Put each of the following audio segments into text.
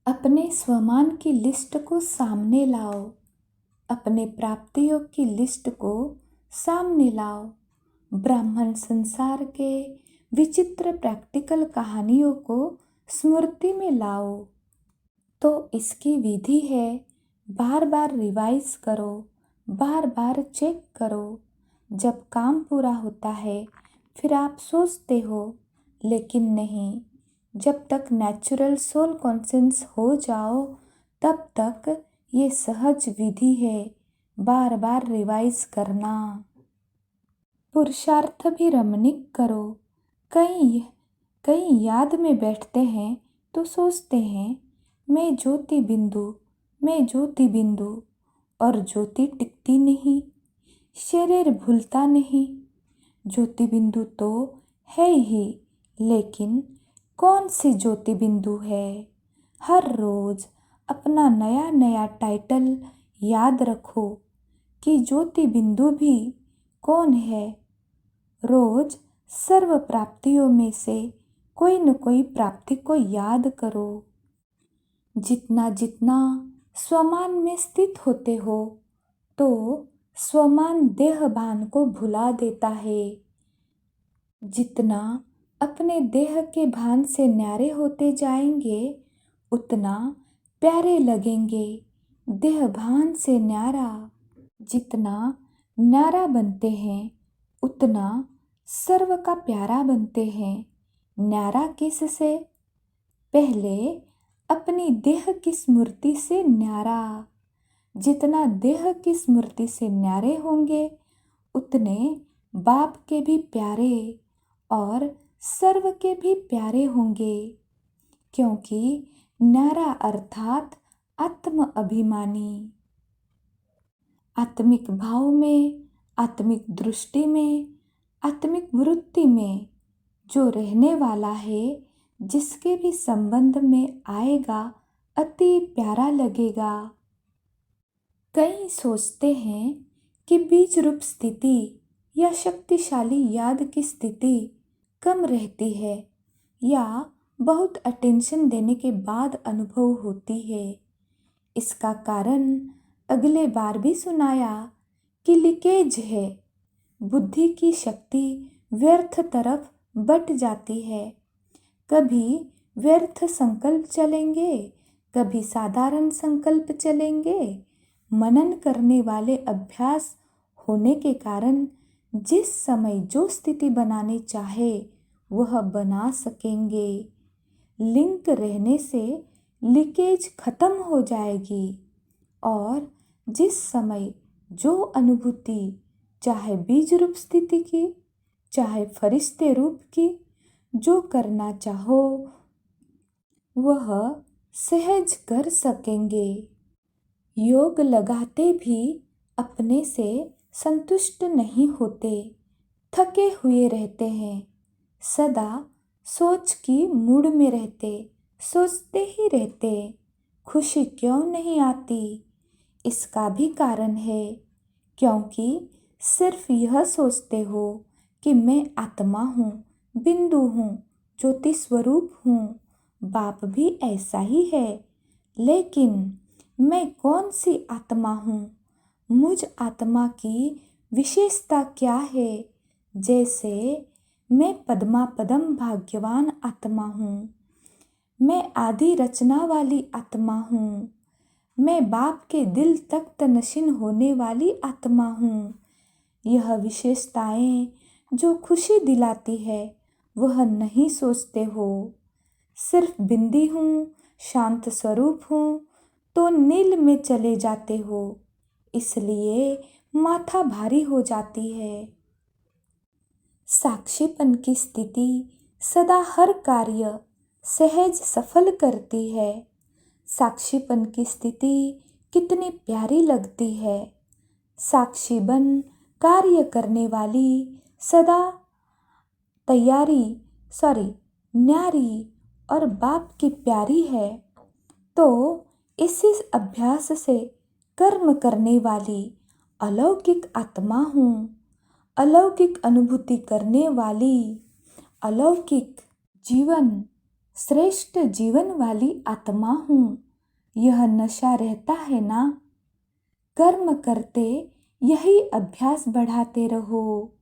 अपने स्वमान की लिस्ट को सामने लाओ, अपने प्राप्तियों की लिस्ट को सामने लाओ। ब्राह्मण संसार के विचित्र प्रैक्टिकल कहानियों को स्मृति में लाओ। तो इसकी विधि है, बार बार रिवाइज करो, बार बार चेक करो। जब काम पूरा होता है फिर आप सोचते हो, लेकिन नहीं, जब तक नेचुरल सोल कॉन्शियस हो जाओ तब तक ये सहज विधि है, बार बार रिवाइज करना। पुरुषार्थ भी रमणीक करो। कई कई याद में बैठते हैं तो सोचते हैं, मैं ज्योति बिंदु, मैं ज्योति बिंदु, और ज्योति टिकती नहीं, शरीर भूलता नहीं। ज्योति बिंदु तो है ही, लेकिन कौन सी ज्योति बिंदु है? हर रोज अपना नया नया टाइटल याद रखो कि ज्योति बिंदु भी कौन है। रोज सर्व प्राप्तियों में से कोई न कोई प्राप्ति को याद करो। जितना जितना स्वमान में स्थित होते हो तो स्वमान देह भान को भुला देता है। जितना अपने देह के भान से न्यारे होते जाएंगे उतना प्यारे लगेंगे देह भान से न्यारा। जितना न्यारा बनते हैं उतना सर्व का प्यारा बनते हैं। न्यारा किससे? पहले अपनी देह की स्मृति से न्यारा। जितना देह की स्मृति से न्यारे होंगे उतने बाप के भी प्यारे और सर्व के भी प्यारे होंगे, क्योंकि न्यारा अर्थात आत्म अभिमानी। आत्मिक भाव में, आत्मिक दृष्टि में, आत्मिक वृत्ति में जो रहने वाला है, जिसके भी संबंध में आएगा अति प्यारा लगेगा। कई सोचते हैं कि बीज रूप स्थिति या शक्तिशाली याद की स्थिति कम रहती है या बहुत अटेंशन देने के बाद अनुभव होती है। इसका कारण अगले बार भी सुनाया कि लीकेज है। बुद्धि की शक्ति व्यर्थ तरफ बट जाती है। कभी व्यर्थ संकल्प चलेंगे, कभी साधारण संकल्प चलेंगे। मनन करने वाले अभ्यास होने के कारण जिस समय जो स्थिति बनानी चाहे वह बना सकेंगे। लिंक रहने से लीकेज खत्म हो जाएगी और जिस समय जो अनुभूति, चाहे बीज रूप स्थिति की, चाहे फरिश्ते रूप की, जो करना चाहो वह सहज कर सकेंगे। योग लगाते भी अपने से संतुष्ट नहीं होते, थके हुए रहते हैं, सदा सोच की मूड में रहते, सोचते ही रहते, खुशी क्यों नहीं आती? इसका भी कारण है क्योंकि सिर्फ यह सोचते हो कि मैं आत्मा हूँ, बिंदु हूँ, ज्योति स्वरूप हूँ। बाप भी ऐसा ही है, लेकिन मैं कौन सी आत्मा हूँ? मुझ आत्मा की विशेषता क्या है? जैसे मैं पद्मा पदम भाग्यवान आत्मा हूँ, मैं आदि रचना वाली आत्मा हूँ, मैं बाप के दिल तख्त नशीन होने वाली आत्मा हूँ। यह विशेषताएं जो खुशी दिलाती है वह नहीं सोचते हो। सिर्फ बिंदी हूँ, शांत स्वरूप हूँ तो नील में चले जाते हो, इसलिए माथा भारी हो जाती है। साक्षीपन की स्थिति सदा हर कार्य सहज सफल करती है। साक्षीपन की स्थिति कितनी प्यारी लगती है। साक्षी बन कार्य करने वाली सदा न्यारी और बाप की प्यारी है। तो इसी अभ्यास से कर्म करने वाली अलौकिक आत्मा हूँ, अलौकिक अनुभूति करने वाली, अलौकिक जीवन श्रेष्ठ जीवन वाली आत्मा हूँ, यह नशा रहता है ना। कर्म करते यही अभ्यास बढ़ाते रहो।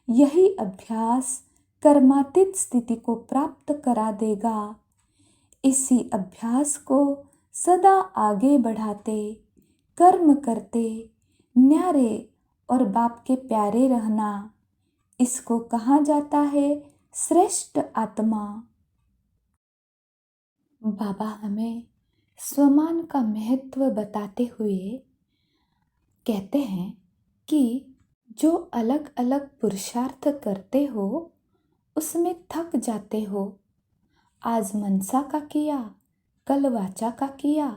यही अभ्यास कर्मातीत स्थिति को प्राप्त करा देगा। इसी अभ्यास को सदा आगे बढ़ाते, कर्म करते, न्यारे और बाप के प्यारे रहना, इसको कहा जाता है श्रेष्ठ आत्मा। बाबा हमें स्वमान का महत्व बताते हुए कहते हैं कि जो अलग अलग पुरुषार्थ करते हो उसमें थक जाते हो। आज मनसा का किया, कल वाचा का किया,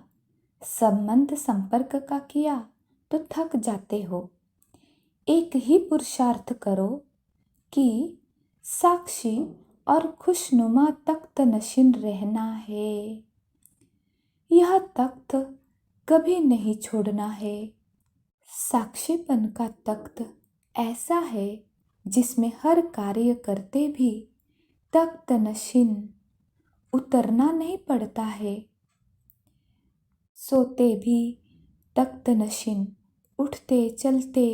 संबंध संपर्क का किया तो थक जाते हो। एक ही पुरुषार्थ करो कि साक्षी और खुशनुमा तख्त नशीन रहना है। यह तख्त कभी नहीं छोड़ना है। साक्षीपन का तख्त ऐसा है जिसमें हर कार्य करते भी तख्त नशीन उतरना नहीं पड़ता है। सोते भी तख्त नशीन, उठते चलते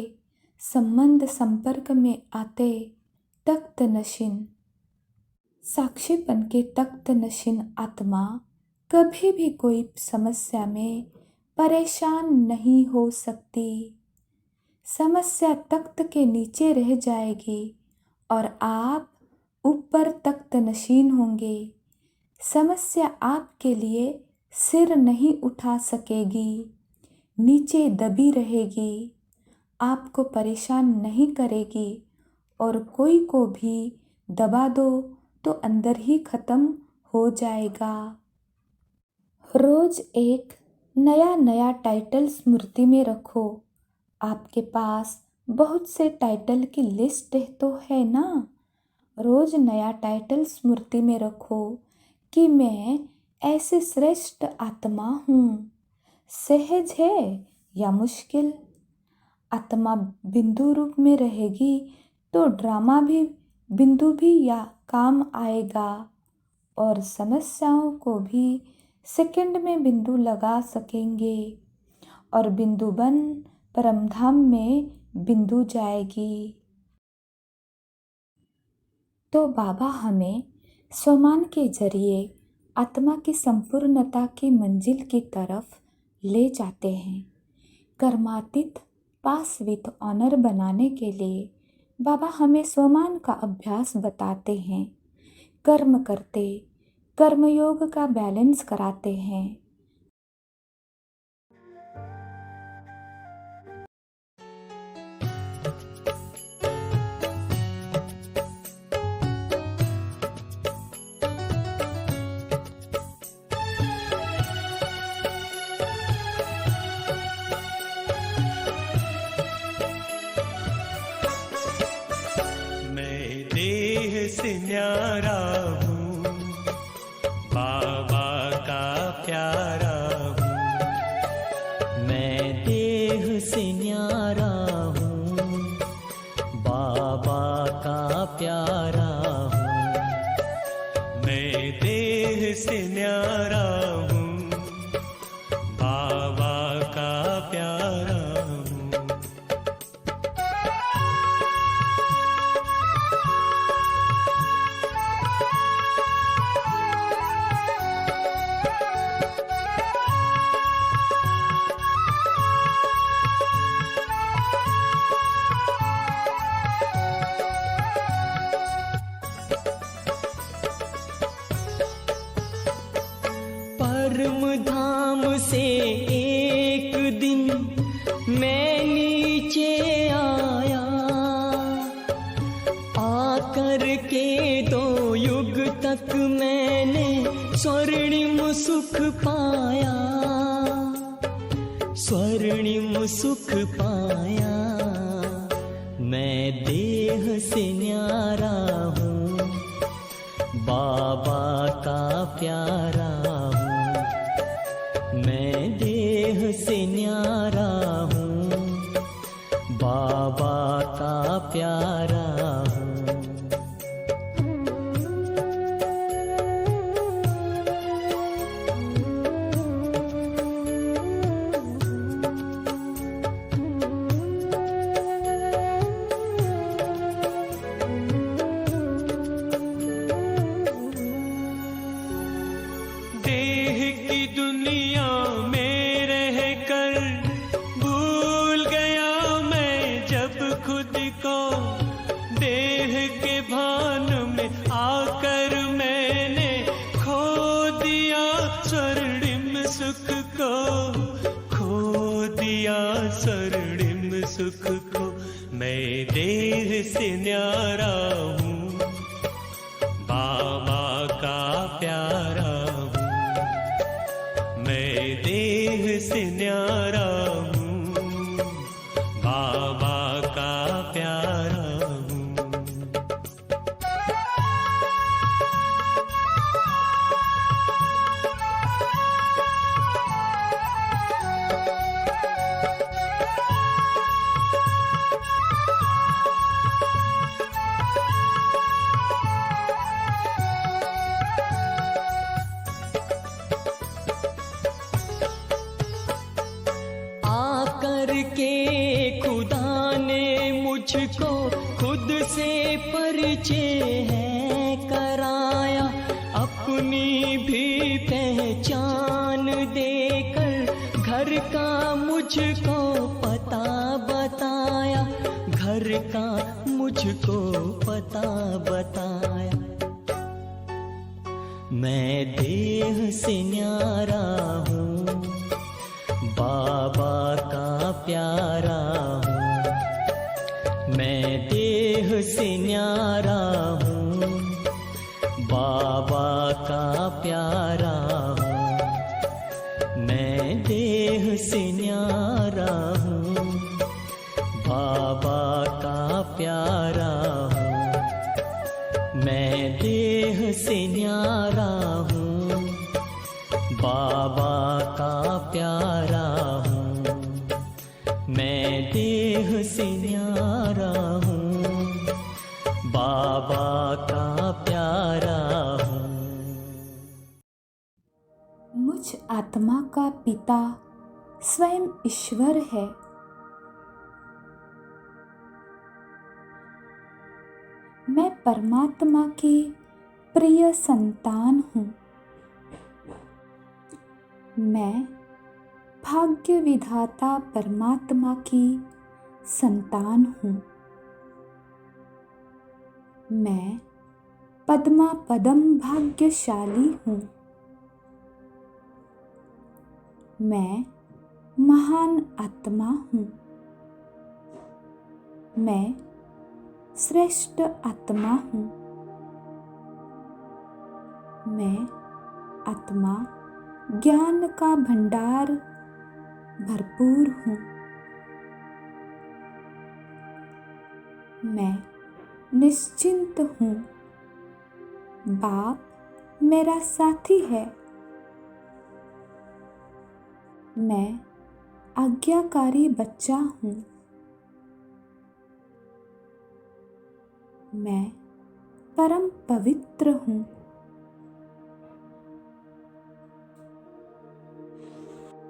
संबंध संपर्क में आते तख्त नशीन। साक्षीपन के तख्त नशीन आत्मा कभी भी कोई समस्या में परेशान नहीं हो सकती। समस्या तख्त के नीचे रह जाएगी और आप ऊपर तख्त नशीन होंगे। समस्या आपके लिए सिर नहीं उठा सकेगी, नीचे दबी रहेगी, आपको परेशान नहीं करेगी। और कोई को भी दबा दो तो अंदर ही खत्म हो जाएगा। रोज एक नया नया टाइटल स्मृति में रखो। आपके पास बहुत से टाइटल की लिस्ट तो है ना। रोज नया टाइटल स्मृति में रखो कि मैं ऐसे श्रेष्ठ आत्मा हूँ। सहज है या मुश्किल, आत्मा बिंदु रूप में रहेगी तो ड्रामा भी बिंदु भी या काम आएगा और समस्याओं को भी सेकंड में बिंदु लगा सकेंगे और बिंदु बन परमधाम में बिंदु जाएगी। तो बाबा हमें स्वमान के जरिए आत्मा की संपूर्णता की मंजिल की तरफ ले जाते हैं। कर्मातीत पास विथ ऑनर बनाने के लिए बाबा हमें स्वमान का अभ्यास बताते हैं। कर्म करते कर्मयोग का बैलेंस कराते हैं। से न्यारा हूँ, बाबा का प्यारा हूँ। मैं देह से न्यारा हूँ, बाबा का प्यारा हूँ। मैं देह से न्यारा हूँ, बाबा का प्यारा हूँ। परम धाम से एक दिन मैं नीचे आया, आकर के 2 युग तक मैंने स्वर्णिम सुख पाया, स्वर्णिम सुख पाया। मैं देह से न्यारा हूँ, बाबा का प्यारा हूँ। मैं देह से न्यारा हूँ, बाबा का प्यारा हूँ। सुख को, खो दिया स्वर्णिम सुख को। मैं देह से न्यारा हूँ, बाबा का प्यारा हूँ। मैं देह से न्यारा हूँ, बाबा का प्यारा हूँ। आकर के खुदा ने मुझको खुद से परिचय है कराया, अपनी भी पहचान देकर घर का मुझको पता बताया, घर का मुझको पता बताया। मैं देह से न्यारा हूँ, बाबा का प्यारा हूँ। मैं देह से न्यारा हूँ, बाबा का प्यारा हूँ। मैं देह से न्यारा हूँ, बाबा का प्यारा हूँ। मैं देह से न्यारा हूँ, बाबा का प्यारा हूँ। मैं देह से न्यारा हूँ, बाबा का प्यारा हूँ। मुझ आत्मा का पिता स्वयं ईश्वर है। मैं परमात्मा की प्रिय संतान हूँ। मैं भाग्य विधाता परमात्मा की संतान हूँ। मैं पद्मा पदम भाग्यशाली हूँ। मैं महान आत्मा हूँ। मैं श्रेष्ठ आत्मा हूँ। मैं आत्मा ज्ञान का भंडार भरपूर हूँ। मैं निश्चिंत हूँ। बाप मेरा साथी है। मैं आज्ञाकारी बच्चा हूँ। मैं परम पवित्र हूँ।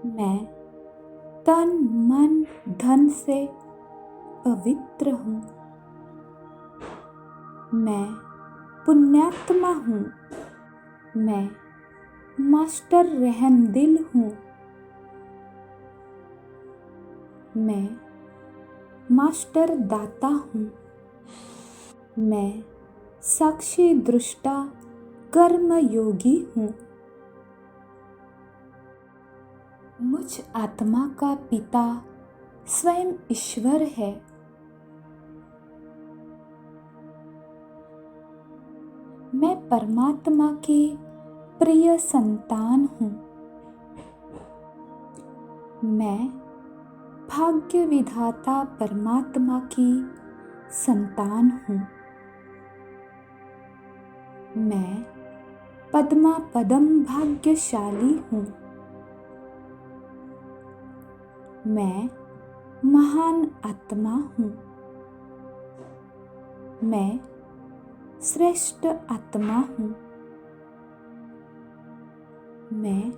मैं तन मन धन से पवित्र हूँ। मैं पुण्यात्मा हूँ। मैं मास्टर रहमदिल हूँ। मैं मास्टर दाता हूँ। मैं साक्षी दृष्टा कर्म योगी हूँ। मुझ आत्मा का पिता स्वयं ईश्वर है। मैं परमात्मा की प्रिय संतान हूँ। मैं भाग्य विधाता परमात्मा की संतान हूँ। मैं पद्मा पदम भाग्यशाली हूँ। मैं महान आत्मा हूँ। मैं श्रेष्ठ आत्मा हूँ। मैं